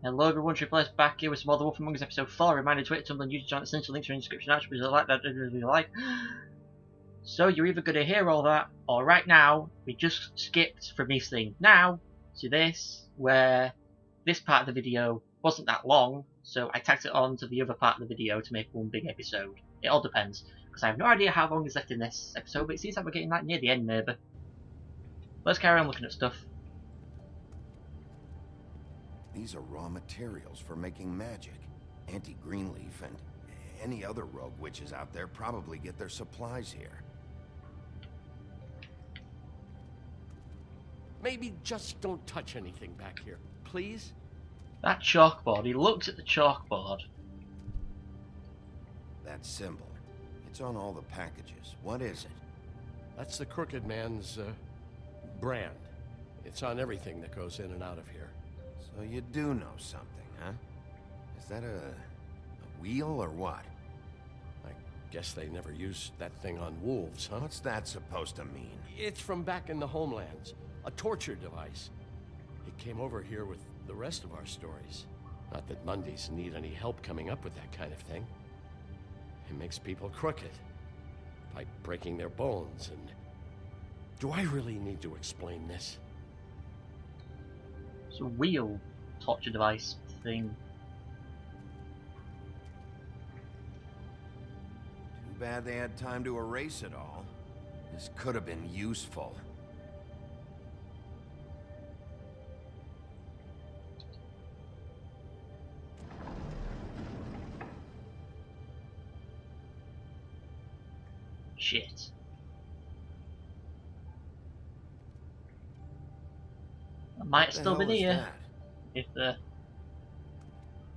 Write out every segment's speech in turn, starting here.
Hello everyone, Triple back here with some more The Wolf Among Us episode 4. Reminder, Twitter, Tumblr, and YouTube channel, essential links are in the description. Actually, like that, really like. So you're either going to hear all that, or right now, we just skipped from this thing now to this, where this part of the video wasn't that long, so I tacked it on to the other part of the video to make one big episode. It all depends, because I have no idea how long is left in this episode, but it seems like we're getting like near the end maybe. Let's carry on looking at stuff. These are raw materials for making magic. Auntie Greenleaf and any other rogue witches out there probably get their supplies here. Maybe just don't touch anything back here, please? That chalkboard, he looks at the chalkboard. That symbol. It's on all the packages. What is it? That's the Crooked Man's, brand. It's on everything that goes in and out of here. So you do know something, huh? Is that a wheel or what? I guess they never used that thing on wolves, huh? What's that supposed to mean? It's from back in the Homelands. A torture device. It came over here with the rest of our stories. Not that Mondays need any help coming up with that kind of thing. It makes people crooked. By breaking their bones and... Do I really need to explain this? It's a wheel torture device thing. Too bad they had time to erase it all. This could have been useful. Shit. I might still be here if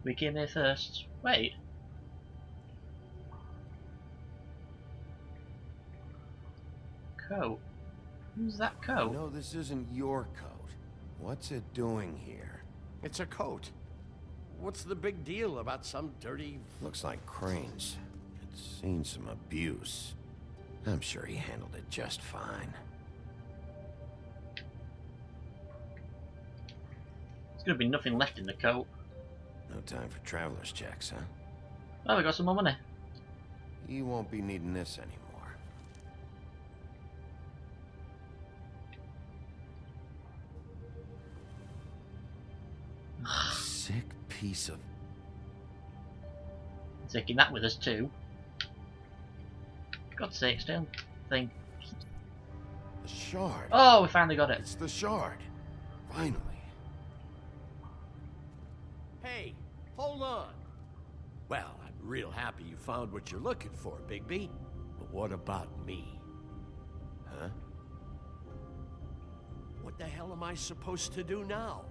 we came here first. Wait. Coat. Who's that coat? No, this isn't your coat. What's it doing here? It's a coat. What's the big deal about some dirty... Looks like Crane's. It's seen some abuse. I'm sure he handled it just fine. There's gonna be nothing left in the coat. No time for traveler's checks, huh? Oh, we got some more money. You won't be needing this anymore. Sick piece of... Taking that with us too. God's sake, still thing. The shard. Oh, we finally got it. It's the shard. Finally. Hey, hold on. Well, I'm real happy you found what you're looking for, Bigby. But what about me? Huh? What the hell am I supposed to do now?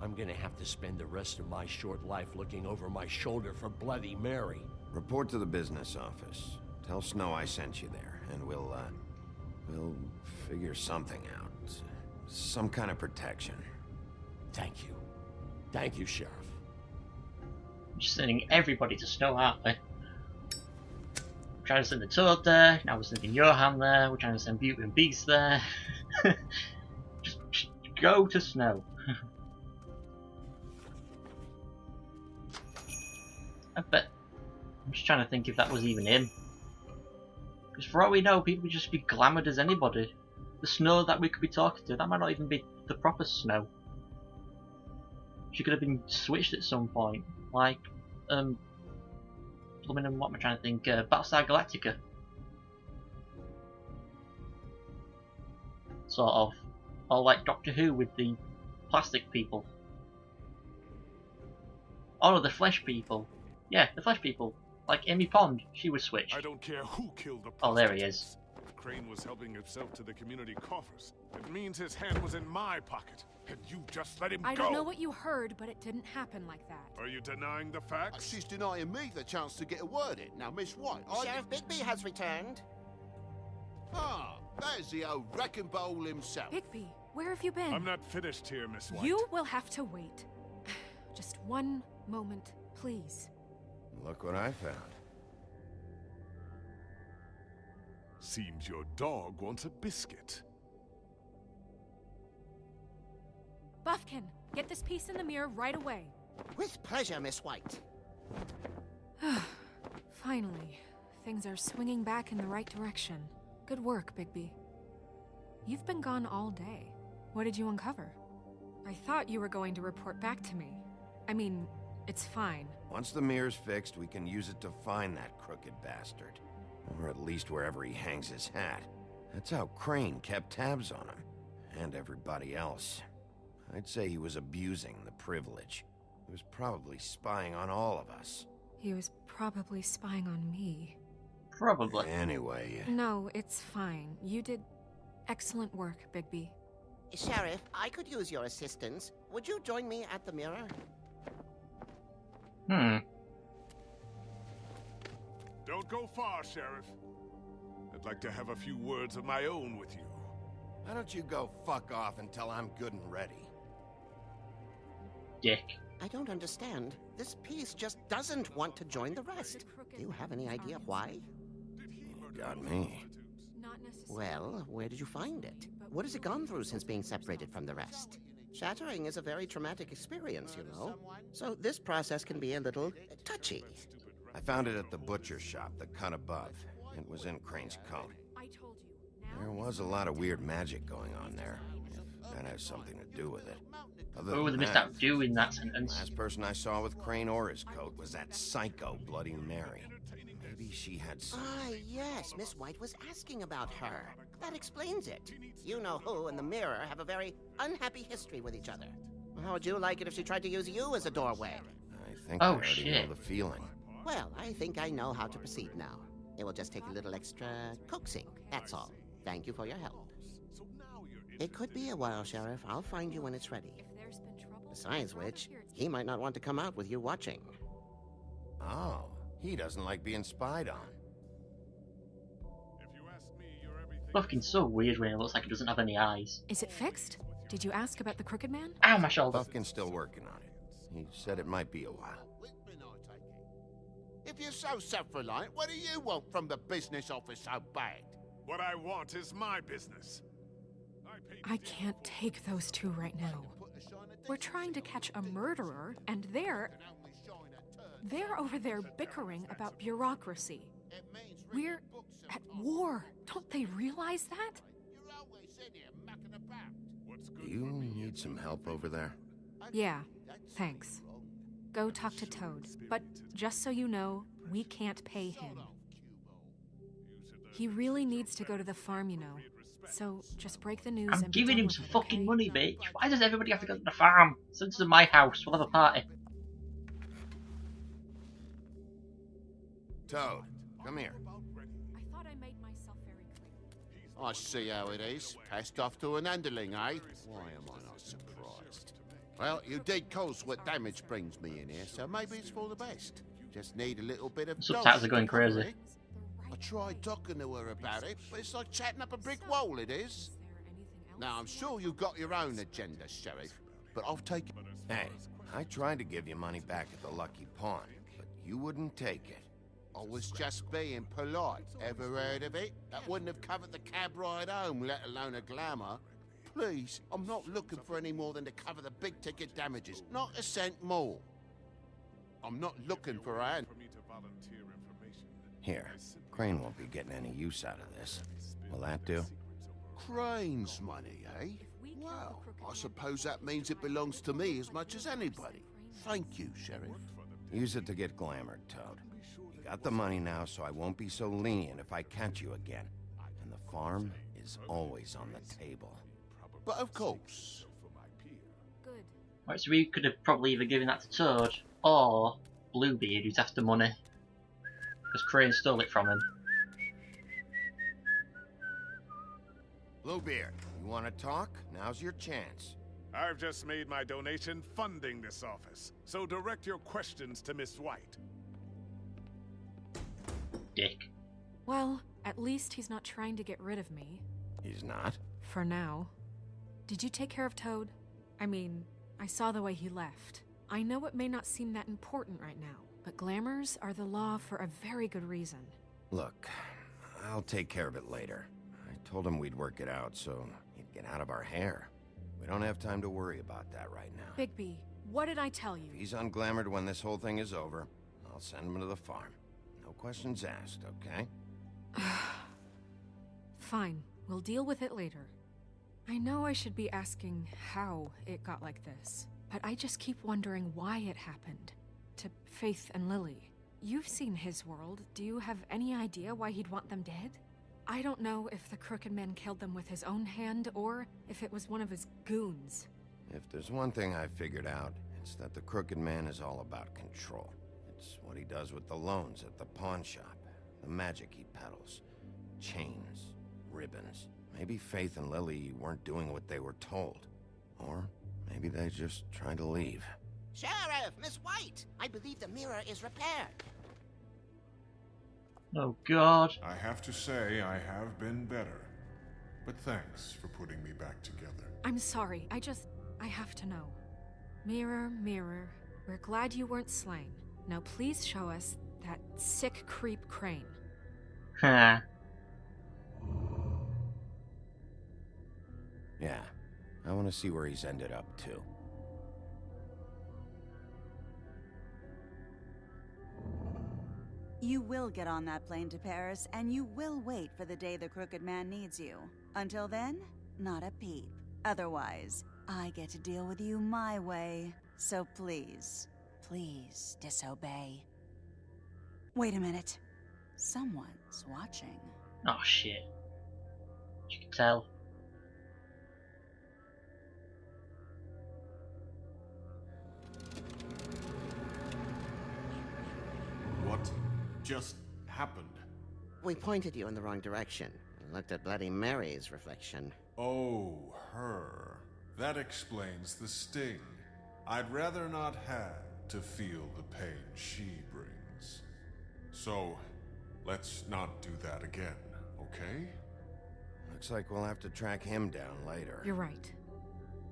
I'm gonna have to spend the rest of my short life looking over my shoulder for Bloody Mary. Report to the business office. Tell Snow I sent you there, and we'll figure something out. Some kind of protection. Thank you. Thank you, Sheriff. I'm just sending everybody to Snow, aren't we? Trying to send the Toad there, now we're sending Johan there, we're trying to send Beauty and Beast there. just go to Snow. I bet. I'm just trying to think if that was even him. Because for all we know, people could just be glamoured as anybody. The Snow that we could be talking to, that might not even be the proper Snow. She could have been switched at some point. Like, what am I trying to think? Battlestar Galactica. Sort of. Or like Doctor Who with the plastic people. Oh no, the flesh people. Yeah, the flesh people. Like Amy Pond, she was switched. I don't care who killed the Oh, there he is. If Crane was helping himself to the community coffers, it means his hand was in my pocket, and you just let him go. I don't know what you heard, but it didn't happen like that. Are you denying the facts? She's denying me the chance to get a word in. Now, Miss White, Sheriff Bigby has returned. Ah, there's the old wrecking bowl himself. Bigby, where have you been? I'm not finished here, Miss White. You will have to wait. Just one moment, please. Look what I found. Seems your dog wants a biscuit. Get this piece in the mirror right away. With pleasure, Miss White. Finally, things are swinging back in the right direction. Good work, Bigby. You've been gone all day. What did you uncover? I thought you were going to report back to me. I mean, it's fine. Once the mirror's fixed, we can use it to find that crooked bastard. Or at least wherever he hangs his hat. That's how Crane kept tabs on him. And everybody else. I'd say he was abusing the privilege. He was probably spying on all of us. He was probably spying on me. Probably. Anyway... No, it's fine. You did excellent work, Bigby. Sheriff, I could use your assistance. Would you join me at the mirror? Don't go far, Sheriff. I'd like to have a few words of my own with you. Why don't you go fuck off until I'm good and ready? Dick. I don't understand. This piece just doesn't want to join the rest. Do you have any idea why? You got me. Not necessarily. Well, where did you find it? What has it gone through since being separated from the rest? Shattering is a very traumatic experience, you know. So this process can be a little touchy. I found it at the butcher shop, the cut above. It was in Crane's coat. I told you. Now There was a lot of weird magic going on there. If that has something to do with it. Other Oh, they than missed that, out doing that sentence. last person I saw with Crane or his coat was that psycho Bloody Mary. Maybe she had some... Ah, yes, Miss White was asking about her. That explains it. You know who and the mirror have a very unhappy history with each other. How would you like it if she tried to use you as a doorway? I think Oh, I already shit. know the feeling. Well, I think I know how to proceed now. It will just take a little extra coaxing, that's all. Thank you for your help. It could be a while, Sheriff. I'll find you when it's ready. if there's been trouble, Besides which, he might not want to come out with you watching. Oh, he doesn't like being spied on. If you ask me, you're everything. Fucking so weird when it looks like he doesn't have any eyes. Is it fixed? Did you ask about the Crooked Man? Ow, my shoulder. Buffkin's still working on it. He said it might be a while. If you're so self-reliant, what do you want from the business office so bad? What I want is my business. I can't take those two right now. We're trying to catch a murderer, and they're over there bickering about bureaucracy. We're at war. Don't they realize that? Do you need some help over there? Yeah, thanks. Go talk to Toad. But just so you know, we can't pay him. He really needs to go to the farm, you know. So just break the news I'm and be giving done him with some it, fucking okay? money, bitch. Why does everybody have to go to the farm? Send us to my house. We'll have a party. Toad, come here. I thought I made myself very clear. I see how it is. Passed off to an underling, eh? Why am I not surprised? Well, you did cause what damage brings me in here, so maybe it's for the best. Just need a little bit of Subtitles are dose going to cover crazy. it. I tried talking to her about it, but it's like chatting up a brick wall, it is. Now, I'm sure you've got your own agenda, Sheriff, but I'll take it. Hey, I tried to give you money back at the Lucky Pawn, but you wouldn't take it. I was just being polite. Ever heard of it? That wouldn't have covered the cab ride home, let alone a glamour. Please, I'm not looking for any more than to cover the big ticket damages. Not a cent more. I'm not looking for a hand. Here, Crane won't be getting any use out of this. Will that do? Crane's money, eh? Well, I suppose that means it belongs to me as much as anybody. Thank you, Sheriff. Use it to get glamored, Toad. You got the money now, so I won't be so lenient if I catch you again. And the farm is always on the table. But of course. Good. Right, so we could have probably either given that to Toad or Bluebeard, who's after money. Because Crane stole it from him. Bluebeard, you want to talk? Now's your chance. I've just made my donation funding this office, so direct your questions to Miss White. Dick. Well, at least he's not trying to get rid of me. He's not? For now. Did you take care of Toad? I mean, I saw the way he left. I know it may not seem that important right now, but glamours are the law for a very good reason. Look, I'll take care of it later. I told him we'd work it out, so he'd get out of our hair. We don't have time to worry about that right now. Bigby, what did I tell you? If he's unglamoured when this whole thing is over, I'll send him to the farm. No questions asked, okay? Fine, we'll deal with it later. I know I should be asking how it got like this, but I just keep wondering why it happened. To Faith and Lily. You've seen his world. Do you have any idea why he'd want them dead? I don't know if the Crooked Man killed them with his own hand, or if it was one of his goons. If there's one thing I've figured out, it's that the Crooked Man is all about control. It's what he does with the loans at the pawn shop, the magic he peddles, chains, ribbons. Maybe Faith and Lily weren't doing what they were told. Or maybe they just tried to leave. Sheriff, Miss White! I believe the mirror is repaired. Oh God. I have to say, I have been better. But thanks for putting me back together. I'm sorry, I have to know. Mirror, mirror, we're glad you weren't slain. Now please show us that sick creep Crane. Huh. Yeah, I want to see where he's ended up, too. You will get on that plane to Paris, and you will wait for the day the Crooked Man needs you. Until then, not a peep. Otherwise, I get to deal with you my way. So please, please disobey. Wait a minute. Someone's watching. Oh shit. You can tell. What just happened? We pointed you in the wrong direction and looked at Bloody Mary's reflection. Oh, her. That explains the sting. I'd rather not have to feel the pain she brings. So, let's not do that again, okay? Looks like we'll have to track him down later. You're right.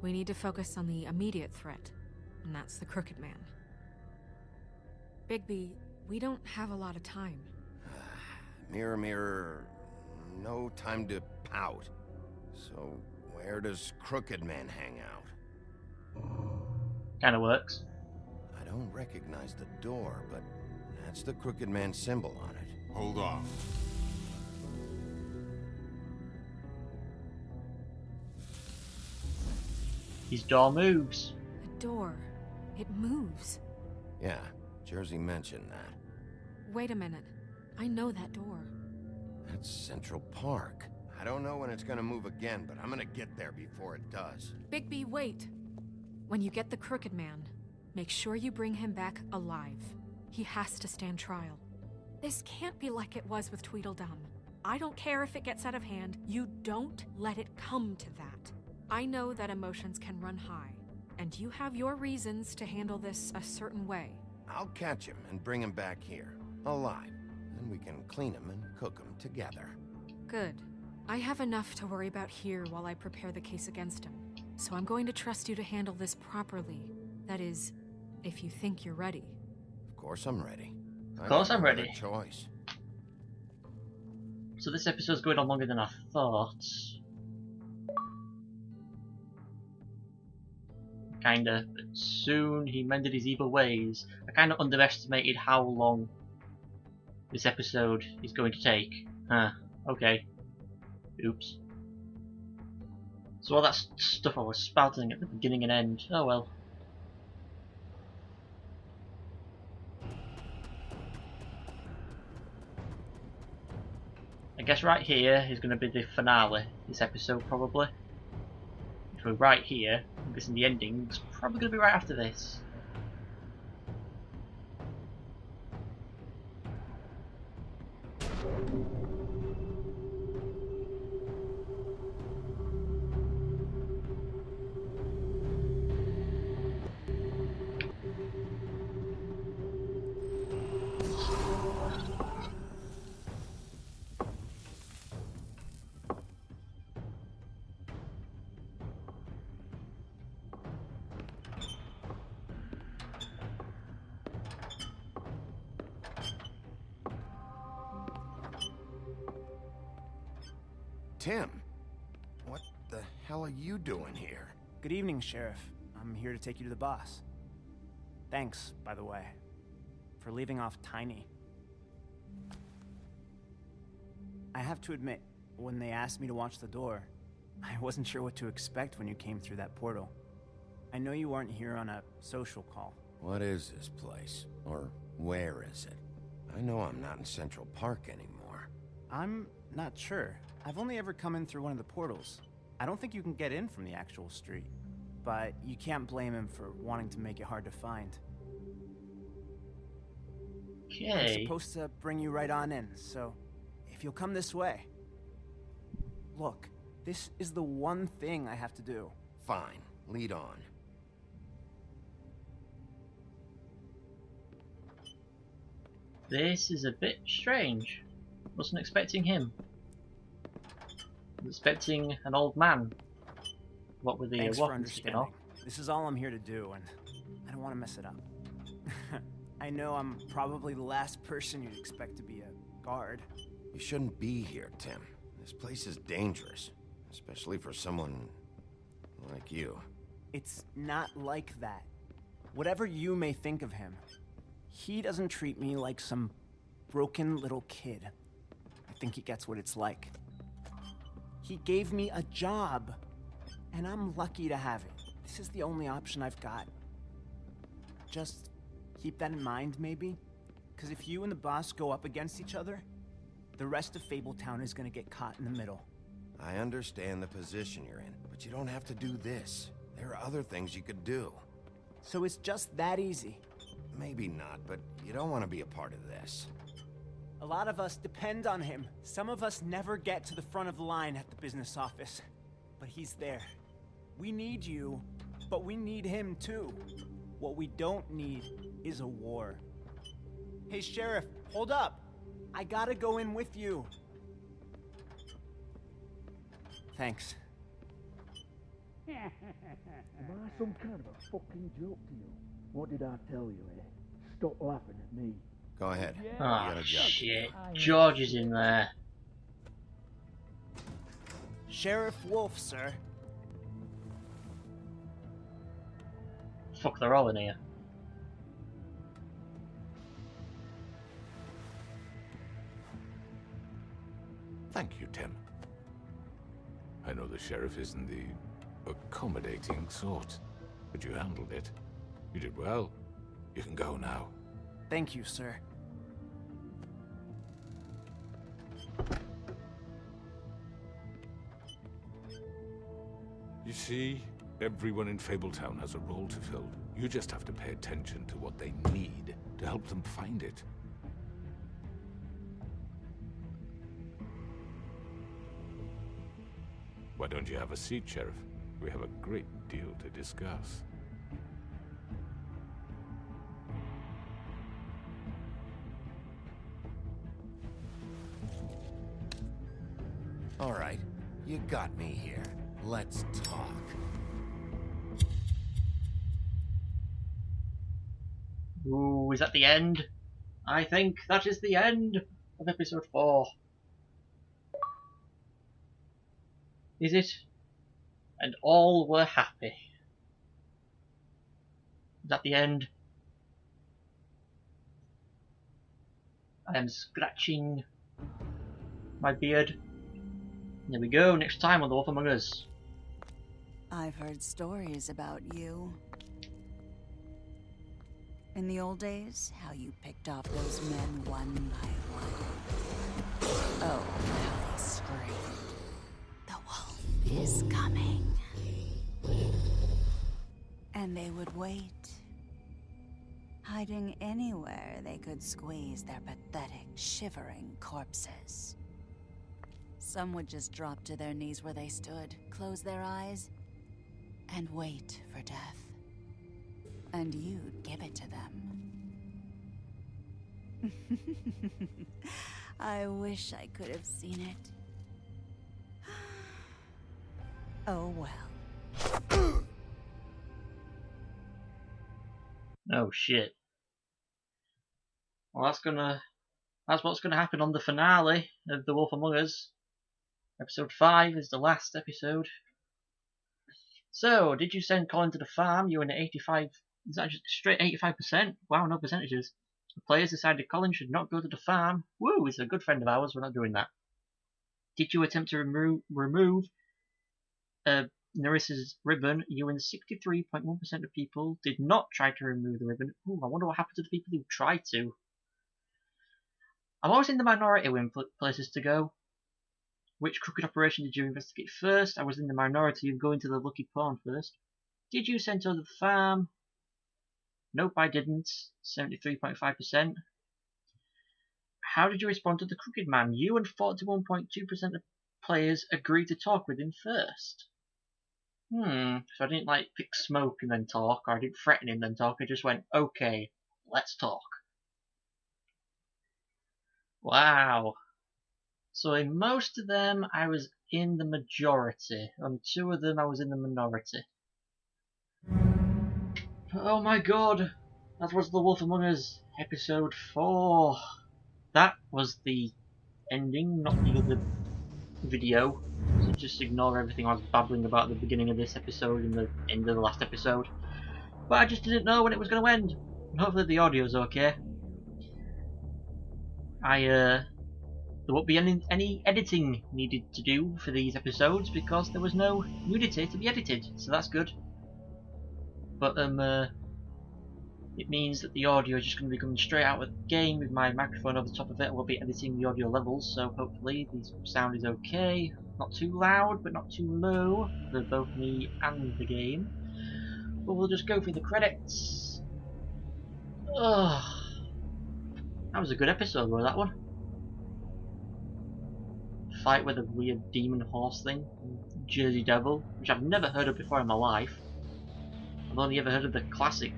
We need to focus on the immediate threat, and that's the Crooked Man. Bigby, we don't have a lot of time. Mirror, mirror, no time to pout. So, where does Crooked Man hang out? Kinda works. I don't recognize the door, but that's the Crooked Man symbol on it. Hold on. His door moves. The door. It moves. Yeah, Jersey mentioned that. Wait a minute. I know that door. That's Central Park. I don't know when it's gonna move again, but I'm gonna get there before it does. Bigby, wait. When you get the Crooked Man, make sure you bring him back alive. He has to stand trial. This can't be like it was with Tweedledum. I don't care if it gets out of hand. You don't let it come to that. I know that emotions can run high, and you have your reasons to handle this a certain way. I'll catch him and bring him back here, alive. Then we can clean him and cook him together. Good. I have enough to worry about here while I prepare the case against him. So I'm going to trust you to handle this properly. That is, if you think you're ready. Of course I'm ready. Of course I'm ready. Choice. So this episode's going on longer than I thought. Kinda. But soon he mended his evil ways. I kinda underestimated how long this episode is going to take. Huh. Okay. Oops. So all that stuff I was spouting at the beginning and end. Oh well. I guess right here is going to be the finale, this episode probably. If we're right here, I'm guessing the ending's probably going to be right after this. Tim, what the hell are you doing here? Good evening, Sheriff. I'm here to take you to the boss. Thanks, by the way, for leaving off Tiny. I have to admit, when they asked me to watch the door, I wasn't sure what to expect when you came through that portal. I know you weren't here on a social call. What is this place? Or where is it? I know I'm not in Central Park anymore. I'm not sure. I've only ever come in through one of the portals. I don't think you can get in from the actual street. But you can't blame him for wanting to make it hard to find. Okay. I'm supposed to bring you right on in, so if you'll come this way. Look, this is the one thing I have to do. Fine, lead on. This is a bit strange. Wasn't expecting him. Was expecting an old man. What with the Thanks for weapons sticking off. understanding. This is all I'm here to do, and I don't want to mess it up. I know I'm probably the last person you'd expect to be a guard. You shouldn't be here, Tim. This place is dangerous. Especially for someone like you. It's not like that. Whatever you may think of him, he doesn't treat me like some broken little kid. I think he gets what it's like. He gave me a job, and I'm lucky to have it. This is the only option I've got. Just keep that in mind, maybe? Because if you and the boss go up against each other, the rest of Fabletown is gonna get caught in the middle. I understand the position you're in, but you don't have to do this. There are other things you could do. So it's just that easy. Maybe not, but you don't want to be a part of this. A lot of us depend on him. Some of us never get to the front of the line at the business office. But he's there. We need you, but we need him too. What we don't need is a war. Hey, Sheriff, hold up. I gotta go in with you. Thanks. Am I some kind of a fucking joke to you? What did I tell you, eh? Stop laughing at me. Go ahead. You Ah, got a job. shit. George is in there. Sheriff Wolf, sir. Fuck, they're all in here. Thank you, Tim. I know the sheriff isn't the accommodating sort, but you handled it. You did well. You can go now. Thank you, sir. You see, everyone in Fabletown has a role to fill. You just have to pay attention to what they need to help them find it. Why don't you have a seat, Sheriff? We have a great deal to discuss. All right, you got me here. Let's talk. Ooh, is that the end? I think that is the end of episode 4. Is it? And all were happy. Is that the end? I am scratching my beard. There we go, next time on The Wolf Among Us. I've heard stories about you. In the old days, how you picked off those men one by one. Oh, how they screamed. The wolf is coming. And they would wait, hiding anywhere they could squeeze their pathetic, shivering corpses. Some would just drop to their knees where they stood, close their eyes, and wait for death. And you'd give it to them. I wish I could have seen it. Oh well. Oh shit. Well, that's what's gonna happen on the finale of The Wolf Among Us. Episode 5 is the last episode. So, did you send Colin to the farm? You were in 85. Is that just straight 85%? Wow, no percentages. The players decided Colin should not go to the farm. Woo, he's a good friend of ours. We're not doing that. Did you attempt to remove Nerissa's ribbon? You and 63.1% of people did not try to remove the ribbon. Ooh, I wonder what happened to the people who tried to. I'm always in the minority when places to go. Which crooked operation did you investigate first? I was in the minority of going to the Lucky Pawn first. Did you send to the farm? Nope, I didn't. 73.5%. How did you respond to the crooked man? You and 41.2% of players agreed to talk with him first. So I didn't like pick smoke and then talk, or I didn't threaten him then talk. I just went, okay, let's talk. Wow. So in most of them, I was in the majority. On 2 of them, I was in the minority. Oh my god! That was The Wolf Among Us, episode 4. That was the ending, not the other video. So just ignore everything I was babbling about at the beginning of this episode and the end of the last episode. But I just didn't know when it was going to end. And hopefully the audio's okay. There won't be any editing needed to do for these episodes because there was no nudity to be edited, so that's good. But it means that the audio is just going to be coming straight out of the game with my microphone over the top of it. I will be editing the audio levels, so hopefully the sound is okay. Not too loud, but not too low for both me and the game. But we'll just go through the credits. Ugh. That was a good episode, though, that one. Fight with a weird demon horse thing, Jersey Devil, which I've never heard of before in my life. I've only ever heard of the classic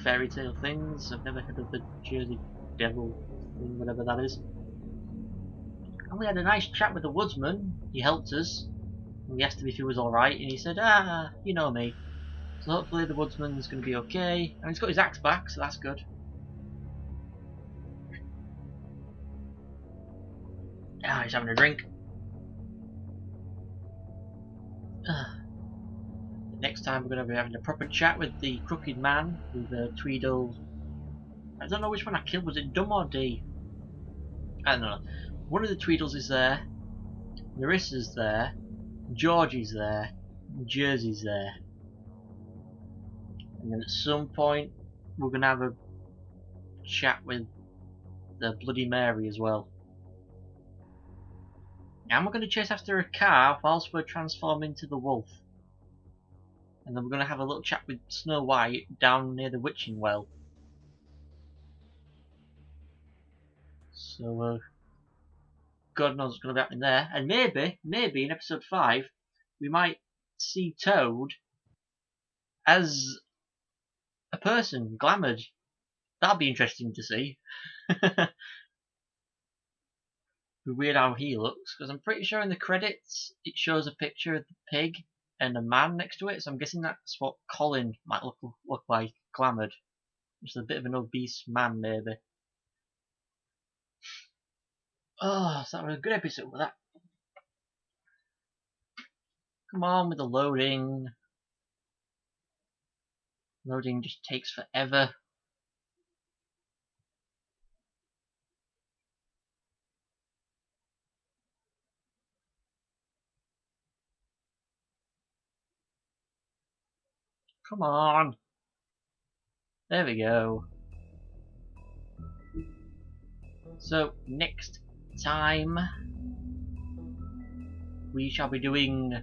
fairy tale things. I've never heard of the Jersey Devil thing, whatever that is. And we had a nice chat with the woodsman. He helped us. We asked him if he was alright, and he said, you know me. So hopefully the woodsman's going to be okay. And he's got his axe back, so that's good. He's having a drink. Next time we're going to be having a proper chat with the crooked man with Tweedle. I don't know which one I killed. Was it Dumb or D? I don't know. One of the Tweedles is there. Nerissa's there. Georgie's there. Jersey's there. And then at some point we're going to have a chat with the Bloody Mary as well. And we're going to chase after a car whilst we're transforming into the wolf. And then we're going to have a little chat with Snow White down near the witching well. So, God knows what's going to be happening there. And maybe in episode 5, we might see Toad as a person, glamoured. That'll be interesting to see. Weird how he looks, because I'm pretty sure in the credits it shows a picture of the pig and a man next to it, so I'm guessing that's what Colin might look like, glamoured. Just a bit of an obese man, maybe. Oh, so that was a good episode with that. Come on with the loading. Loading just takes forever. Come on. There we go. So, next time we shall be doing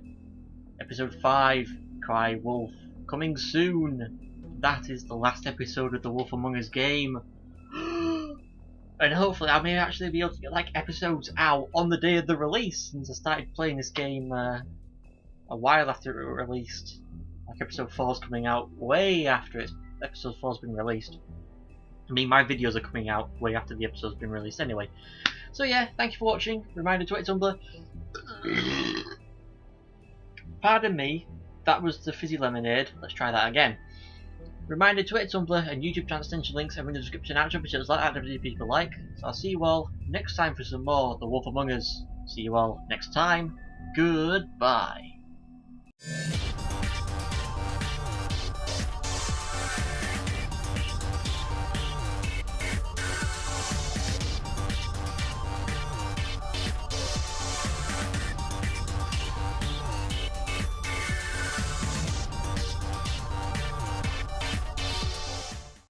episode 5, Cry Wolf, coming soon. That is the last episode of the Wolf Among Us game. And hopefully I may actually be able to get like episodes out on the day of the release, since I started playing this game a while after it was released. Like episode 4's coming out way after episode 4's been released. I mean, my videos are coming out way after the episode's been released anyway. So yeah, thank you for watching. Reminder to Tumblr. Pardon me, that was the fizzy lemonade. Let's try that again. Reminder to Tumblr and YouTube channel extension links are in the description. Out episodes like that people like. So I'll see you all next time for some more The Wolf Among Us. See you all next time. Goodbye.